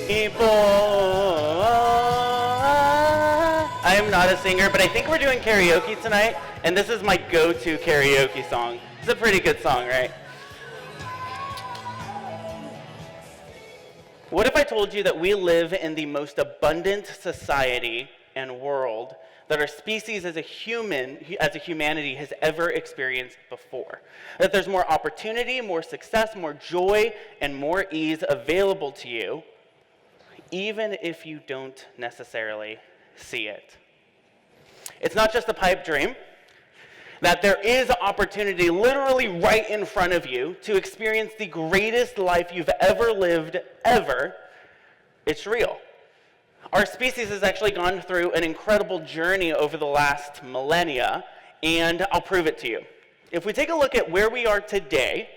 People. I am not a singer, but I think we're doing karaoke tonight, and this is my go-to karaoke song. It's a pretty good song, right? What if I told you that we live in the most abundant society and world that our species as a humanity has ever experienced before? That there's more opportunity, more success, more joy, and more ease available to you, even if you don't necessarily see it. It's not just a pipe dream. That there is opportunity literally right in front of you to experience the greatest life you've ever lived, ever. It's real. Our species has actually gone through an incredible journey over the last millennia, and I'll prove it to you. If we take a look at where we are today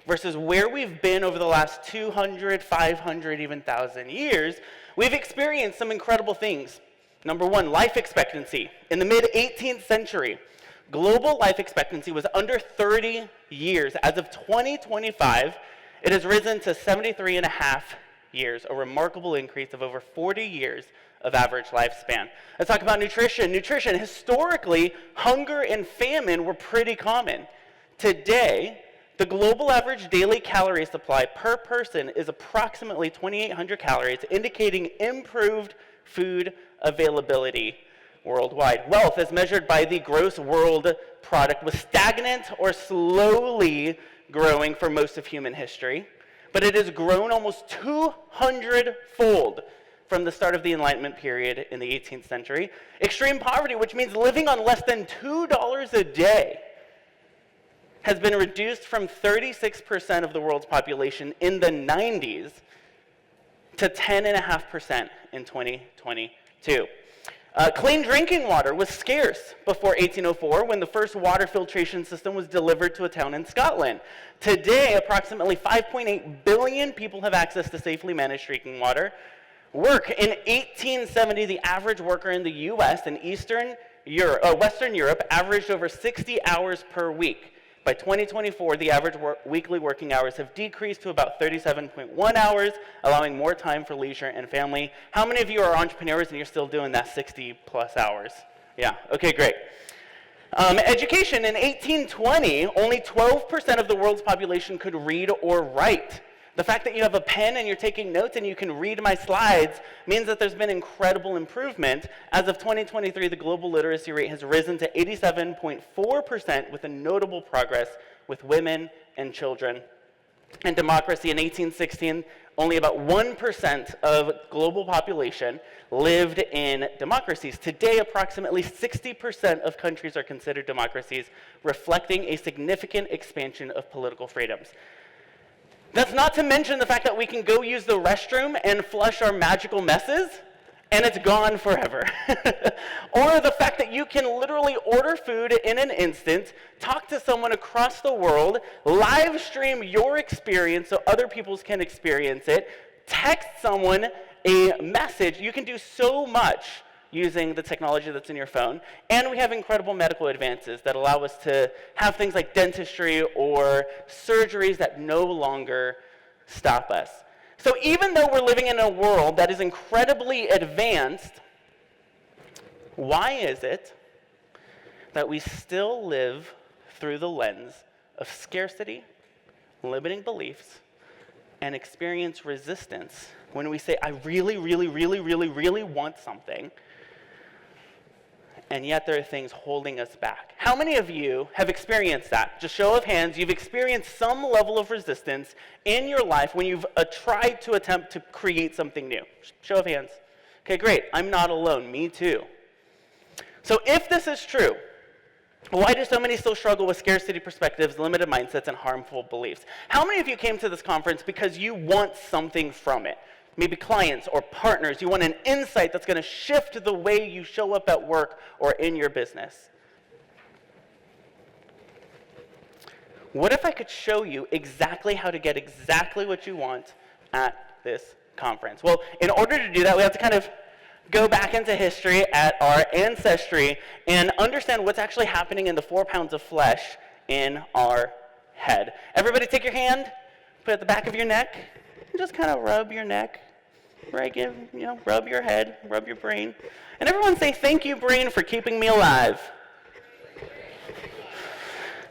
versus where we've been over the last 200, 500, even 1,000 years, we've experienced some incredible things. Number one, life expectancy. In the mid-18th century, global life expectancy was under 30 years. As of 2025, it has risen to 73 and a half years, a remarkable increase of over 40 years of average lifespan. Let's talk about nutrition. Nutrition, historically, hunger and famine were pretty common. Today, the global average daily calorie supply per person is approximately 2,800 calories, indicating improved food availability worldwide. Wealth, as measured by the gross world product, was stagnant or slowly growing for most of human history, but it has grown almost 200-fold from the start of the Enlightenment period in the 18th century. Extreme poverty, which means living on less than $2 a day, has been reduced from 36% of the world's population in the 90s to 10.5% in 2022. Clean drinking water was scarce before 1804 when the first water filtration system was delivered to a town in Scotland. Today, approximately 5.8 billion people have access to safely managed drinking water. Work. In 1870, the average worker in the U.S. and Western Europe averaged over 60 hours per week. By 2024, the average weekly working hours have decreased to about 37.1 hours, allowing more time for leisure and family. How many of you are entrepreneurs and you're still doing that 60-plus hours? Yeah, okay, great. Education. In 1820, only 12% of the world's population could read or write. The fact that you have a pen and you're taking notes and you can read my slides means that there's been incredible improvement. As of 2023, the global literacy rate has risen to 87.4%, with a notable progress with women and children. And democracy. In 1816, only about 1% of global population lived in democracies. Today, approximately 60% of countries are considered democracies, reflecting a significant expansion of political freedoms. That's not to mention the fact that we can go use the restroom and flush our magical messes, and it's gone forever. Or the fact that you can literally order food in an instant, talk to someone across the world, live stream your experience so other people can experience it, text someone a message. You can do so much using the technology that's in your phone. And we have incredible medical advances that allow us to have things like dentistry or surgeries that no longer stop us. So even though we're living in a world that is incredibly advanced, why is it that we still live through the lens of scarcity, limiting beliefs, and experience resistance when we say, I really, really, really, really, really want something, and yet there are things holding us back? How many of you have experienced that? Just show of hands, you've experienced some level of resistance in your life when you've tried to attempt to create something new. Show of hands. Okay, great. I'm not alone. Me too. So if this is true, why do so many still struggle with scarcity perspectives, limited mindsets, and harmful beliefs? How many of you came to this conference because you want something from it? Maybe clients or partners. You want an insight that's going to shift the way you show up at work or in your business. What if I could show you exactly how to get exactly what you want at this conference? Well, in order to do that, we have to kind of go back into history at our ancestry and understand what's actually happening in the 4 pounds of flesh in our head. Everybody take your hand, put it at the back of your neck, and just kind of rub your neck. right? Rub your head, rub your brain. And everyone say, thank you, brain, for keeping me alive.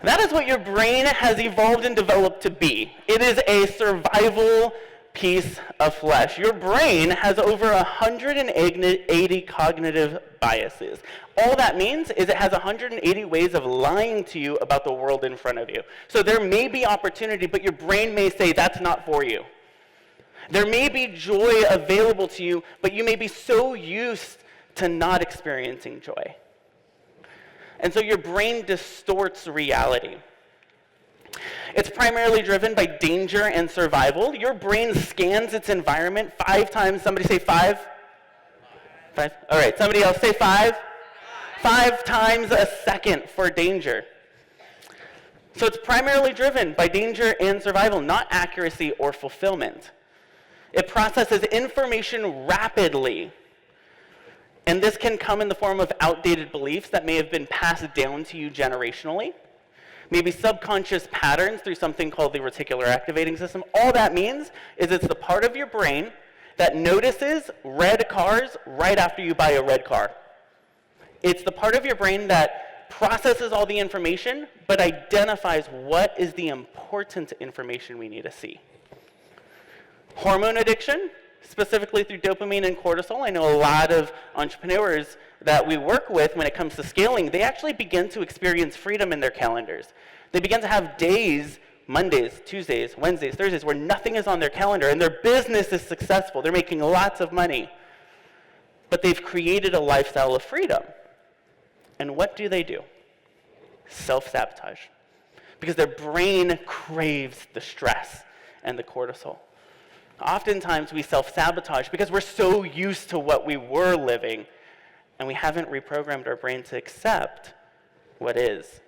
That is what your brain has evolved and developed to be. It is a survival piece of flesh. Your brain has over 180 cognitive biases. All that means is it has 180 ways of lying to you about the world in front of you. So there may be opportunity, but your brain may say that's not for you. There may be joy available to you, but you may be so used to not experiencing joy. And so your brain distorts reality. It's primarily driven by danger and survival. Your brain scans its environment 5 times. Somebody say 5? 5? All right, somebody else say 5? 5 times a second for danger. So it's primarily driven by danger and survival, not accuracy or fulfillment. It processes information rapidly. And this can come in the form of outdated beliefs that may have been passed down to you generationally. Maybe subconscious patterns through something called the reticular activating system. All that means is it's the part of your brain that notices red cars right after you buy a red car. It's the part of your brain that processes all the information, but identifies what is the important information we need to see. Hormone addiction, specifically through dopamine and cortisol. I know a lot of entrepreneurs that we work with when it comes to scaling, they actually begin to experience freedom in their calendars. They begin to have days, Mondays, Tuesdays, Wednesdays, Thursdays, where nothing is on their calendar and their business is successful. They're making lots of money. But they've created a lifestyle of freedom. And what do? Self-sabotage. Because their brain craves the stress and the cortisol. Oftentimes we self-sabotage because we're so used to what we were living and we haven't reprogrammed our brain to accept what is.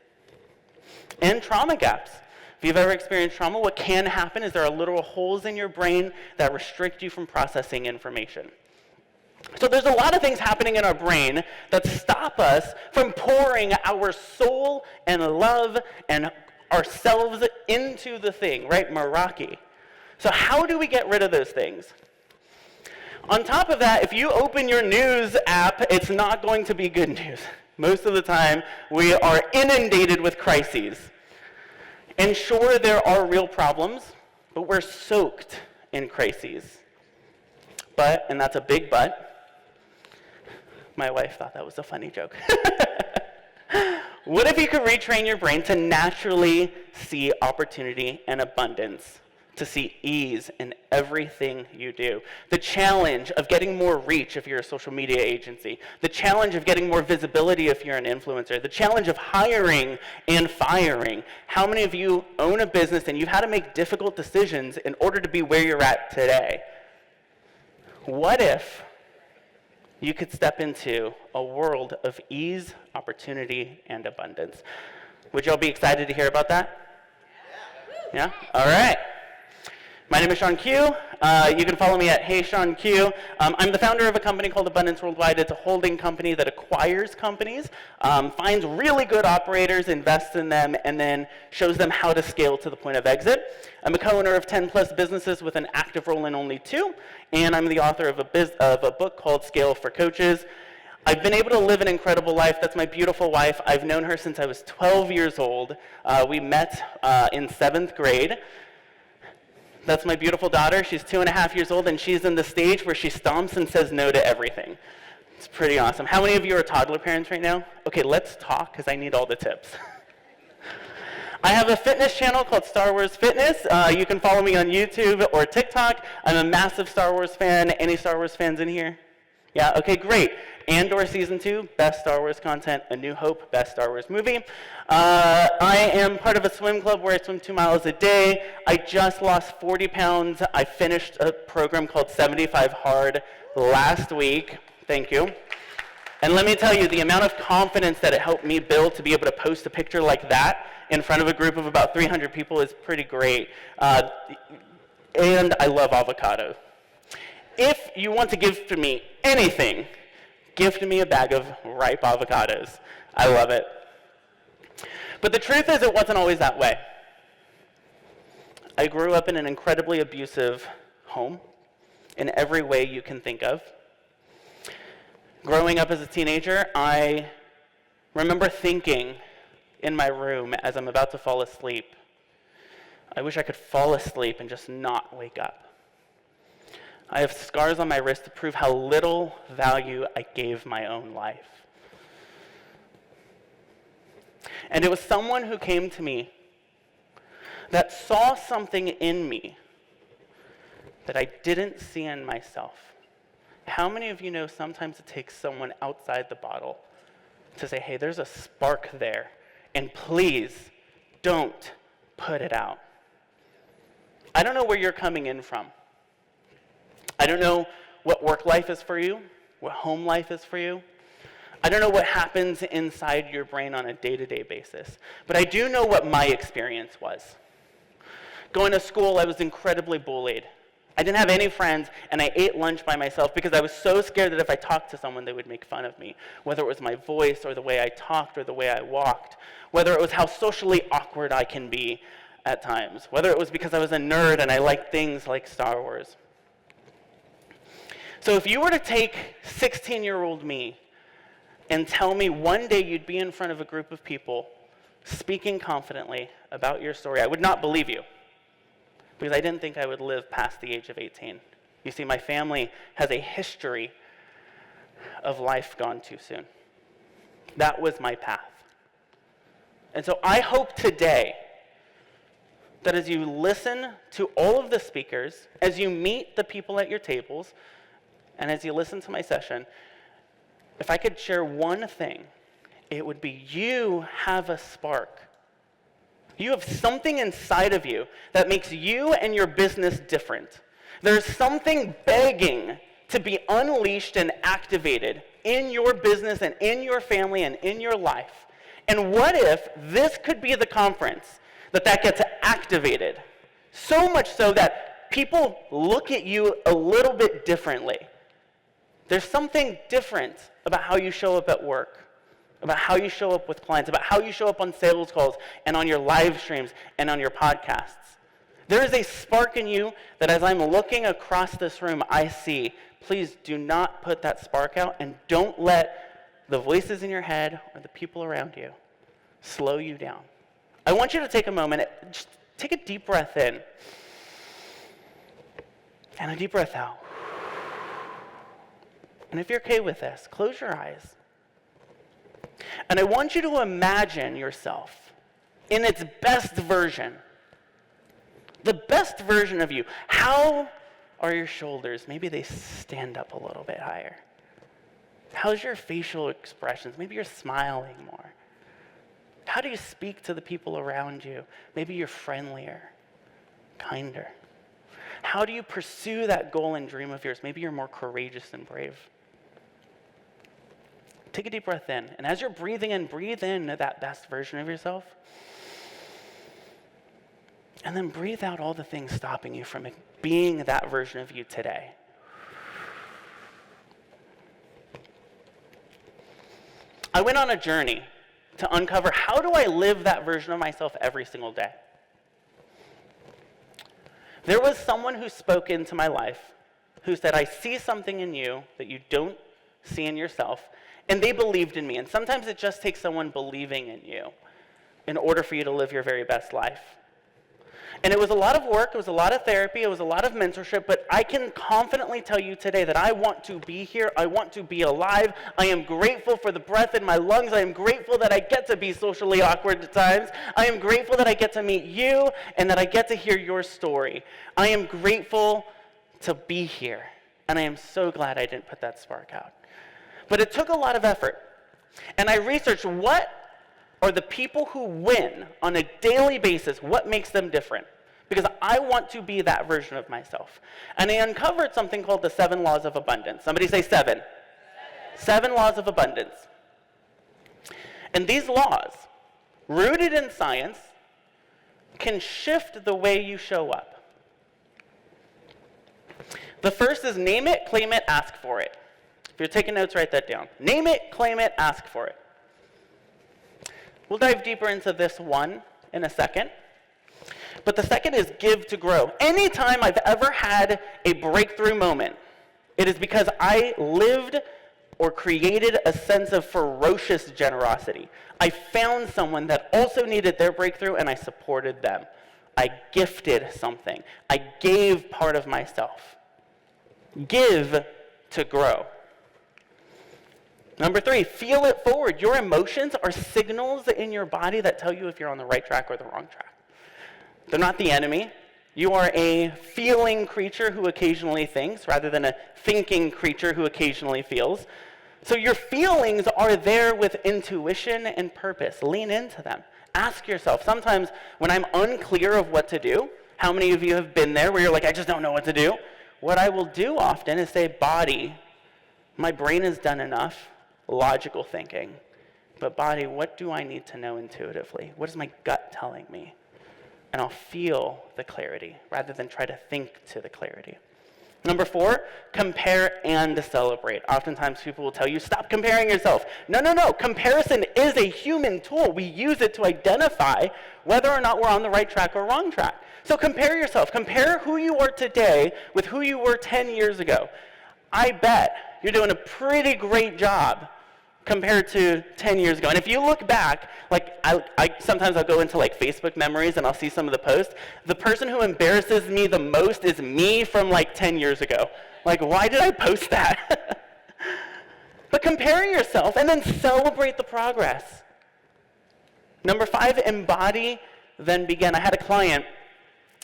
And trauma gaps. If you've ever experienced trauma, what can happen is there are literal holes in your brain that restrict you from processing information. So there's a lot of things happening in our brain that stop us from pouring our soul and love and ourselves into the thing, right? Meraki. So how do we get rid of those things? On top of that, if you open your news app, it's not going to be good news. Most of the time, we are inundated with crises. And sure, there are real problems, but we're soaked in crises. But, and that's a big but, my wife thought that was a funny joke. What if you could retrain your brain to naturally see opportunity and abundance? To see ease in everything you do. The challenge of getting more reach if you're a social media agency. The challenge of getting more visibility if you're an influencer. The challenge of hiring and firing. How many of you own a business and you've had to make difficult decisions in order to be where you're at today? What if you could step into a world of ease, opportunity, and abundance? Would y'all be excited to hear about that? Yeah? All right. My name is Shawn Q. You can follow me at Hey Shawn Q. I'm the founder of a company called Abundance Worldwide. It's a holding company that acquires companies, finds really good operators, invests in them, and then shows them how to scale to the point of exit. I'm a co-owner of 10 plus businesses with an active role in only 2, and I'm the author of a book called Scale for Coaches. I've been able to live an incredible life. That's my beautiful wife. I've known her since I was 12 years old. We met in 7th grade. That's my beautiful daughter. She's 2.5 years old, and she's in the stage where she stomps and says no to everything. It's pretty awesome. How many of you are toddler parents right now? Okay, let's talk, because I need all the tips. I have a fitness channel called Star Wars Fitness. You can follow me on YouTube or TikTok. I'm a massive Star Wars fan. Any Star Wars fans in here? Yeah, okay, great. Andor Season 2, best Star Wars content. A New Hope, best Star Wars movie. I am part of a swim club where I swim 2 miles a day. I just lost 40 pounds. I finished a program called 75 Hard last week. Thank you. And let me tell you, the amount of confidence that it helped me build to be able to post a picture like that in front of a group of about 300 people is pretty great. And I love avocado. If you want to gift me anything, gift me a bag of ripe avocados. I love it. But the truth is, it wasn't always that way. I grew up in an incredibly abusive home. in every way you can think of. Growing up as a teenager, I remember thinking in my room as I'm about to fall asleep, I wish I could fall asleep and just not wake up. I have scars on my wrist to prove how little value I gave my own life. And it was someone who came to me that saw something in me that I didn't see in myself. How many of you know sometimes it takes someone outside the bottle to say, hey, there's a spark there, and please don't put it out. I don't know where you're coming in from. I don't know what work life is for you, what home life is for you. I don't know what happens inside your brain on a day-to-day basis, but I do know what my experience was. Going to school, I was incredibly bullied. I didn't have any friends, and I ate lunch by myself because I was so scared that if I talked to someone, they would make fun of me, whether it was my voice or the way I talked or the way I walked, whether it was how socially awkward I can be at times, whether it was because I was a nerd and I liked things like Star Wars. So if you were to take 16-year-old me and tell me one day you'd be in front of a group of people speaking confidently about your story, I would not believe you, because I didn't think I would live past the age of 18. You see, my family has a history of life gone too soon. That was my path. And so I hope today that as you listen to all of the speakers, as you meet the people at your tables, and as you listen to my session, if I could share one thing, it would be you have a spark. You have something inside of you that makes you and your business different. There's something begging to be unleashed and activated in your business and in your family and in your life. And what if this could be the conference that gets activated? So much so that people look at you a little bit differently. There's something different about how you show up at work, about how you show up with clients, about how you show up on sales calls and on your live streams and on your podcasts. There is a spark in you that as I'm looking across this room, I see. Please do not put that spark out, and don't let the voices in your head or the people around you slow you down. I want you to take a moment, just take a deep breath in and a deep breath out. And if you're okay with this, close your eyes. And I want you to imagine yourself in its best version. The best version of you. How are your shoulders? Maybe they stand up a little bit higher. How's your facial expressions? Maybe you're smiling more. How do you speak to the people around you? Maybe you're friendlier, kinder. How do you pursue that goal and dream of yours? Maybe you're more courageous and brave. Take a deep breath in, and as you're breathing in, breathe in that best version of yourself. And then breathe out all the things stopping you from being that version of you today. I went on a journey to uncover, how do I live that version of myself every single day? There was someone who spoke into my life who said, I see something in you that you don't see in yourself. And they believed in me. And sometimes it just takes someone believing in you in order for you to live your very best life. And it was a lot of work, it was a lot of therapy, it was a lot of mentorship, but I can confidently tell you today that I want to be here, I want to be alive, I am grateful for the breath in my lungs, I am grateful that I get to be socially awkward at times, I am grateful that I get to meet you and that I get to hear your story. I am grateful to be here, and I am so glad I didn't put that spark out. But it took a lot of effort. And I researched what are the people who win on a daily basis, what makes them different? Because I want to be that version of myself. And I uncovered something called the 7 laws of abundance. Somebody say 7. 7 laws of abundance. And these laws, rooted in science, can shift the way you show up. The first is name it, claim it, ask for it. If you're taking notes, write that down. Name it, claim it, ask for it. We'll dive deeper into this one in a second. But the second is give to grow. Anytime I've ever had a breakthrough moment, it is because I lived or created a sense of ferocious generosity. I found someone that also needed their breakthrough, and I supported them. I gifted something. I gave part of myself. Give to grow. Number 3, feel it forward. Your emotions are signals in your body that tell you if you're on the right track or the wrong track. They're not the enemy. You are a feeling creature who occasionally thinks rather than a thinking creature who occasionally feels. So your feelings are there with intuition and purpose. Lean into them. Ask yourself. Sometimes when I'm unclear of what to do, how many of you have been there where you're like, I just don't know what to do? What I will do often is say, body, my brain has done enough logical thinking. But body, what do I need to know intuitively? What is my gut telling me? And I'll feel the clarity rather than try to think to the clarity. Number 4, compare and celebrate. Oftentimes people will tell you, stop comparing yourself. No. Comparison is a human tool. We use it to identify whether or not we're on the right track or wrong track. So compare yourself. Compare who you are today with who you were 10 years ago. I bet you're doing a pretty great job compared to 10 years ago. And if you look back, like sometimes I'll go into like Facebook memories and I'll see some of the posts. The person who embarrasses me the most is me from like 10 years ago. Like, why did I post that? But compare yourself and then celebrate the progress. Number 5, embody, then begin. I had a client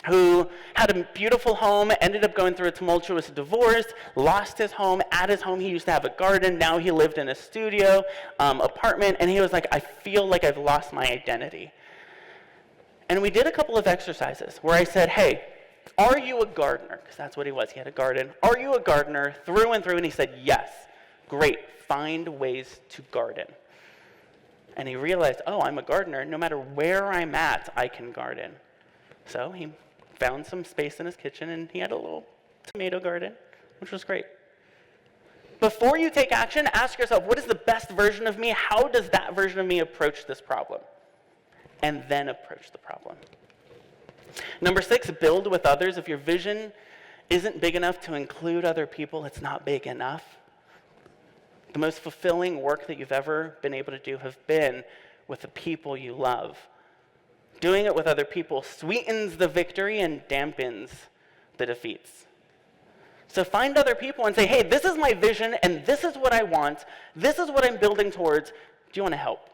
who had a beautiful home, ended up going through a tumultuous divorce, lost his home. At his home, he used to have a garden. Now he lived in a studio apartment, and he was like, I feel like I've lost my identity. And we did a couple of exercises where I said, hey, are you a gardener? Because that's what he was. He had a garden. Are you a gardener through and through? And he said, yes. Great. Find ways to garden. And he realized, oh, I'm a gardener. No matter where I'm at, I can garden. So he found some space in his kitchen, and he had a little tomato garden, which was great. Before you take action, ask yourself, what is the best version of me? How does that version of me approach this problem? And then approach the problem. Number 6, build with others. If your vision isn't big enough to include other people, it's not big enough. The most fulfilling work that you've ever been able to do have been with the people you love. Doing it with other people sweetens the victory and dampens the defeats. So find other people and say, hey, this is my vision, and this is what I want. This is what I'm building towards. Do you want to help?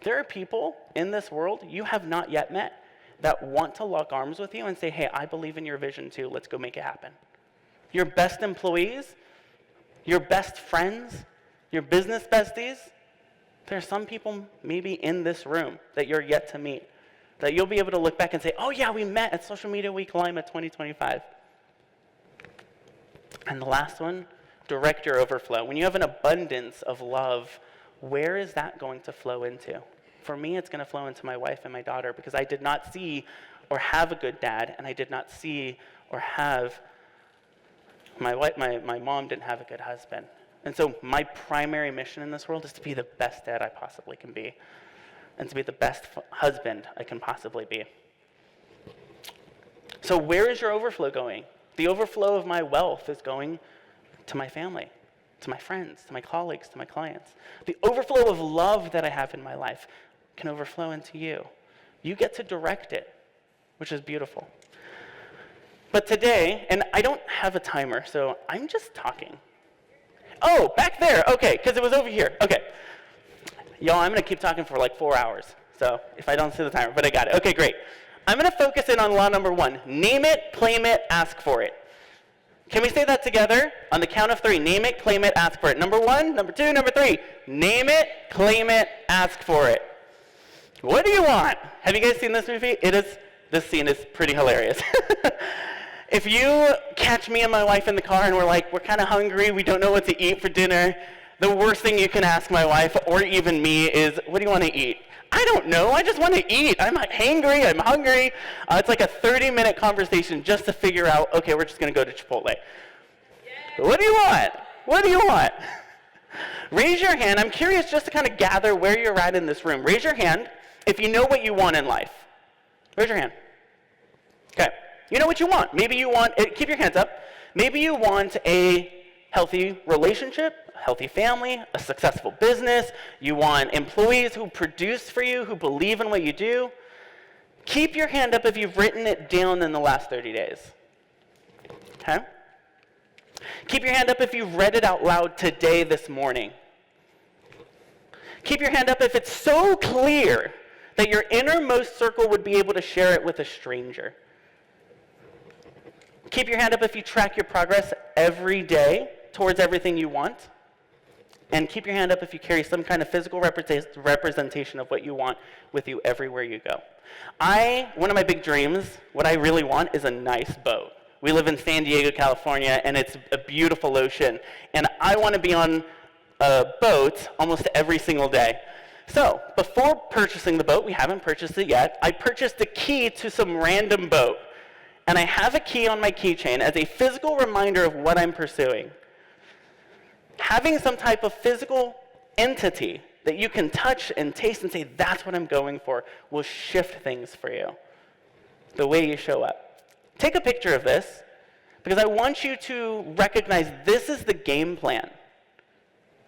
There are people in this world you have not yet met that want to lock arms with you and say, hey, I believe in your vision too. Let's go make it happen. Your best employees, your best friends, your business besties, there are some people maybe in this room that you're yet to meet, that you'll be able to look back and say, oh yeah, we met at Social Media Week Lima 2025. And the last one, direct your overflow. When you have an abundance of love, where is that going to flow into? For me, it's going to flow into my wife and my daughter, because I did not see or have a good dad, and I did not see or have, my mom didn't have a good husband. And so my primary mission in this world is to be the best dad I possibly can be, and to be the best husband I can possibly be. So where is your overflow going? The overflow of my wealth is going to my family, to my friends, to my colleagues, to my clients. The overflow of love that I have in my life can overflow into you. You get to direct it, which is beautiful. But today, and I don't have a timer, so I'm just talking. Oh, back there. Okay, because it was over here. Okay. Y'all, I'm going to keep talking for like 4 hours. So if I don't see the timer, but I got it. Okay, great. I'm going to focus in on law number 1. Name it, claim it, ask for it. Can we say that together? On the count of 3. Name it, claim it, ask for it. Number 1, number 2, number 3. Name it, claim it, ask for it. What do you want? Have you guys seen this movie? This scene is pretty hilarious. If you catch me and my wife in the car and we're kind of hungry, we don't know what to eat for dinner, the worst thing you can ask my wife or even me is, what do you want to eat? I don't know. I just want to eat. I'm hangry. I'm hungry. It's like a 30-minute conversation just to figure out, okay, we're just going to go to Chipotle. Yeah. What do you want? What do you want? Raise your hand. I'm curious just to kind of gather where you're at in this room. Raise your hand if you know what you want in life. Raise your hand. Okay, you know what you want. Maybe you want, keep your hands up. Maybe you want a healthy relationship, a healthy family, a successful business. You want employees who produce for you, who believe in what you do. Keep your hand up if you've written it down in the last 30 days. Okay? Keep your hand up if you've read it out loud today, this morning. Keep your hand up if it's so clear that your innermost circle would be able to share it with a stranger. Keep your hand up if you track your progress every day towards everything you want. And keep your hand up if you carry some kind of physical representation of what you want with you everywhere you go. One of my big dreams, what I really want is a nice boat. We live in San Diego, California, and it's a beautiful ocean. And I want to be on a boat almost every single day. So, before purchasing the boat, we haven't purchased it yet, I purchased a key to some random boat. And I have a key on my keychain as a physical reminder of what I'm pursuing. Having some type of physical entity that you can touch and taste and say, that's what I'm going for, will shift things for you. The way you show up. Take a picture of this, because I want you to recognize this is the game plan.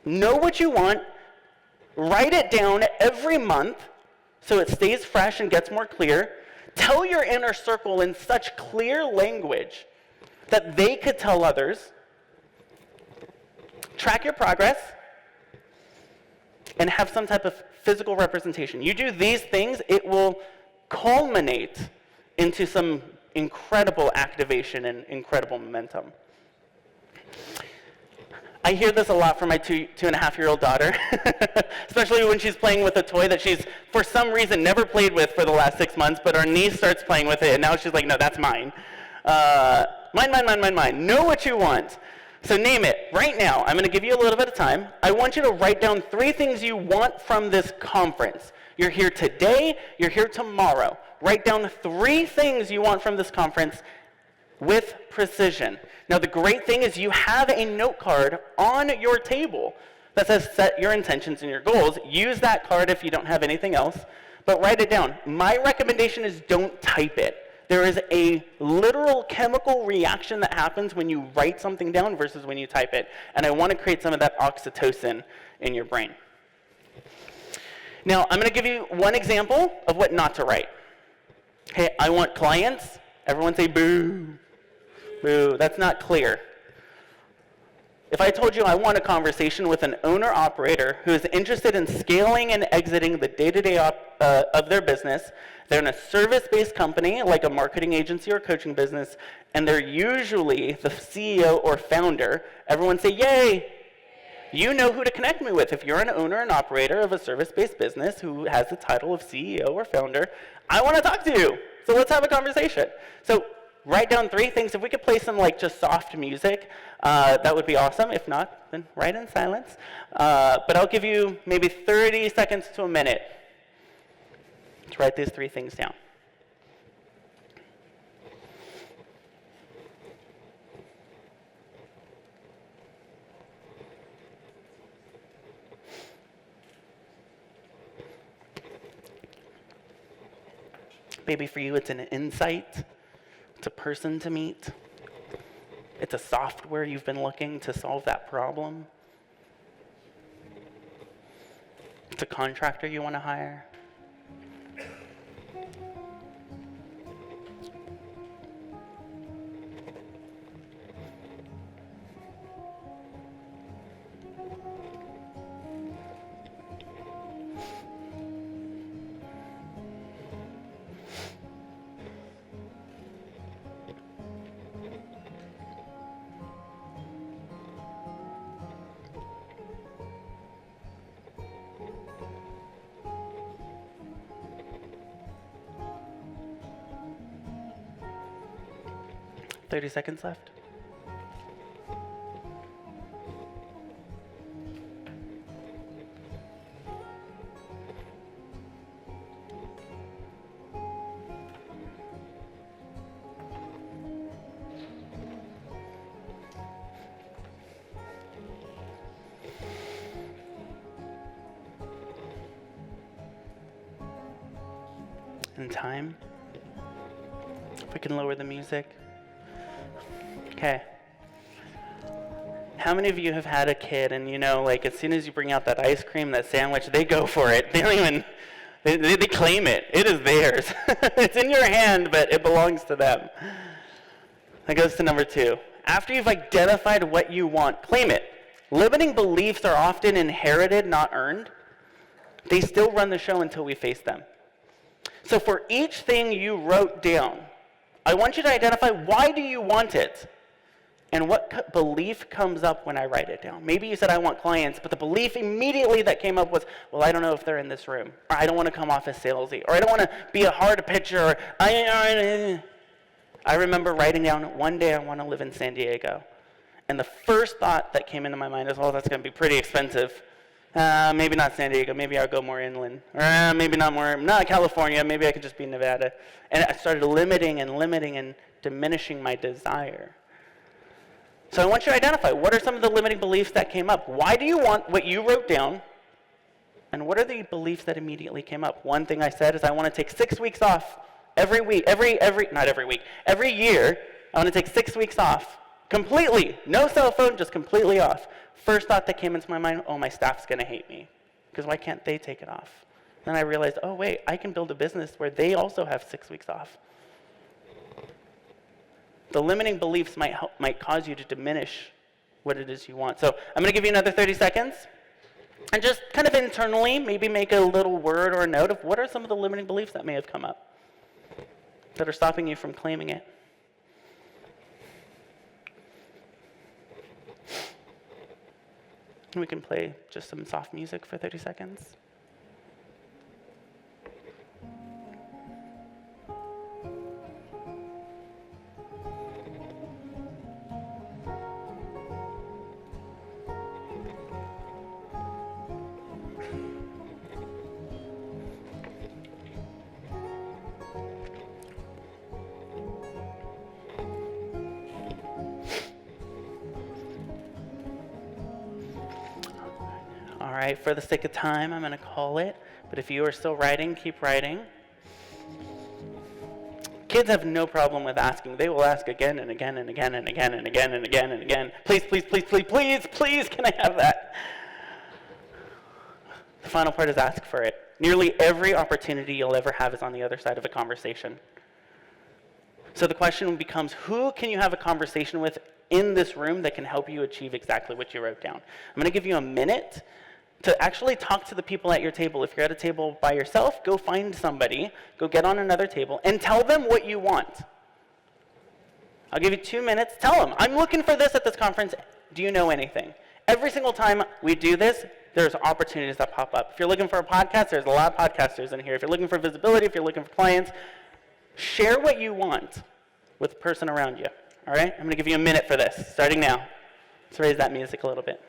Know what you want, write it down every month so it stays fresh and gets more clear. Tell your inner circle in such clear language that they could tell others. Track your progress and have some type of physical representation. You do these things, it will culminate into some incredible activation and incredible momentum. I hear this a lot from my 2.5-year-old daughter, especially when she's playing with a toy that she's, for some reason, never played with for the last 6 months, but our niece starts playing with it, and now she's like, no, that's mine. Mine. Know what you want. So name it right now. I'm going to give you a little bit of time. I want you to write down 3 things you want from this conference. You're here today, you're here tomorrow. Write down 3 things you want from this conference with precision. Now, the great thing is you have a note card on your table that says set your intentions and your goals. Use that card if you don't have anything else, but write it down. My recommendation is don't type it. There is a literal chemical reaction that happens when you write something down versus when you type it, and I want to create some of that oxytocin in your brain. Now, I'm going to give you one example of what not to write. Okay, I want clients. Everyone say boo. Boo, that's not clear. If I told you I want a conversation with an owner-operator who is interested in scaling and exiting the day-to-day of their business, they're in a service-based company like a marketing agency or coaching business, and they're usually the CEO or founder, everyone say yay. You know who to connect me with. If you're an owner and operator of a service-based business who has the title of CEO or founder, I want to talk to you. So let's have a conversation. So write down 3 things. If we could play some like just soft music, that would be awesome. If not, then write in silence. But I'll give you maybe 30 seconds to a minute to write these 3 things down. Maybe for you it's an insight. It's a person to meet. It's a software you've been looking to solve that problem. It's a contractor you want to hire. Thirty seconds left. And time If we can lower the music. Okay. How many of you have had a kid and like as soon as you bring out that ice cream, that sandwich, they go for it. They don't even, they claim it. It is theirs. It's in your hand, but it belongs to them. That goes to number 2. After you've identified what you want, claim it. Limiting beliefs are often inherited, not earned. They still run the show until we face them. So for each thing you wrote down, I want you to identify why do you want it? And what belief comes up when I write it down? Maybe you said, I want clients, but the belief immediately that came up was, well, I don't know if they're in this room, or I don't want to come off as salesy, or I don't want to be a hard pitcher, or I remember writing down, one day I want to live in San Diego. And the first thought that came into my mind is, oh, that's going to be pretty expensive. Maybe not San Diego, maybe I'll go more inland. Or maybe not California, maybe I could just be Nevada. And I started limiting and diminishing my desire. So I want you to identify, what are some of the limiting beliefs that came up? Why do you want what you wrote down? And what are the beliefs that immediately came up? One thing I said is I want to take 6 weeks off every week, every year. I want to take 6 weeks off, completely, no cell phone, just completely off. First thought that came into my mind, oh, my staff's going to hate me, because why can't they take it off? Then I realized, oh, wait, I can build a business where they also have 6 weeks off. The limiting beliefs might cause you to diminish what it is you want. So I'm going to give you another 30 seconds. And just kind of internally, maybe make a little word or a note of what are some of the limiting beliefs that may have come up that are stopping you from claiming it. We can play just some soft music for 30 seconds. All right, for the sake of time, I'm going to call it. But if you are still writing, keep writing. Kids have no problem with asking. They will ask again and again and again and again and again and again and again. Please, please, please, please, please, please, can I have that? The final part is ask for it. Nearly every opportunity you'll ever have is on the other side of a conversation. So the question becomes, who can you have a conversation with in this room that can help you achieve exactly what you wrote down? I'm going to give you a minute to actually talk to the people at your table. If you're at a table by yourself, go find somebody, go get on another table, and tell them what you want. I'll give you 2 minutes. Tell them, I'm looking for this at this conference. Do you know anything? Every single time we do this, there's opportunities that pop up. If you're looking for a podcast, there's a lot of podcasters in here. If you're looking for visibility, if you're looking for clients, share what you want with the person around you. All right? I'm going to give you a minute for this, starting now. Let's raise that music a little bit.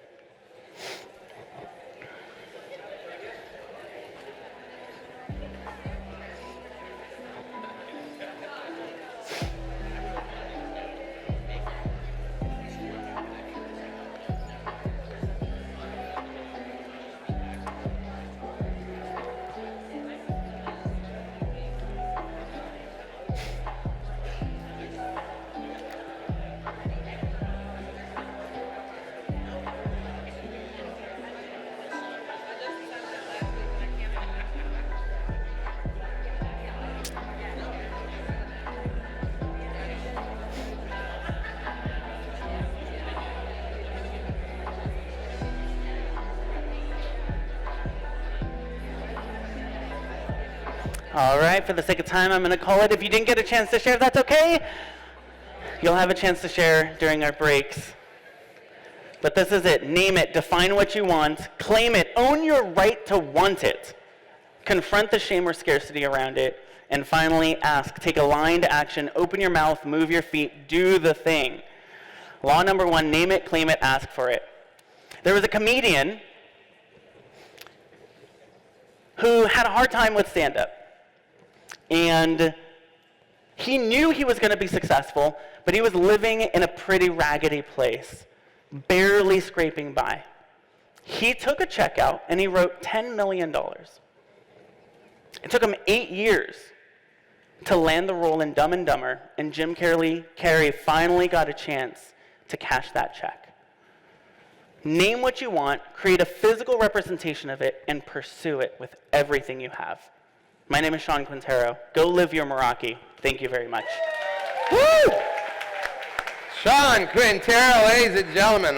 All right, for the sake of time, I'm going to call it. If you didn't get a chance to share, that's okay. You'll have a chance to share during our breaks. But this is it. Name it. Define what you want. Claim it. Own your right to want it. Confront the shame or scarcity around it. And finally, ask. Take aligned action. Open your mouth. Move your feet. Do the thing. Law number 1, name it, claim it, ask for it. There was a comedian who had a hard time with stand-up. And he knew he was going to be successful, but he was living in a pretty raggedy place, barely scraping by. He took a check out and he wrote $10 million. It took him 8 years. to land the role in Dumb and Dumber, and Jim Carrey finally got a chance to cash that check. Name what you want, create a physical representation of it, and pursue it with everything you have. My name is Shawn Quintero. Go live your Meraki. Thank you very much. Woo! Shawn Quintero, ladies and gentlemen.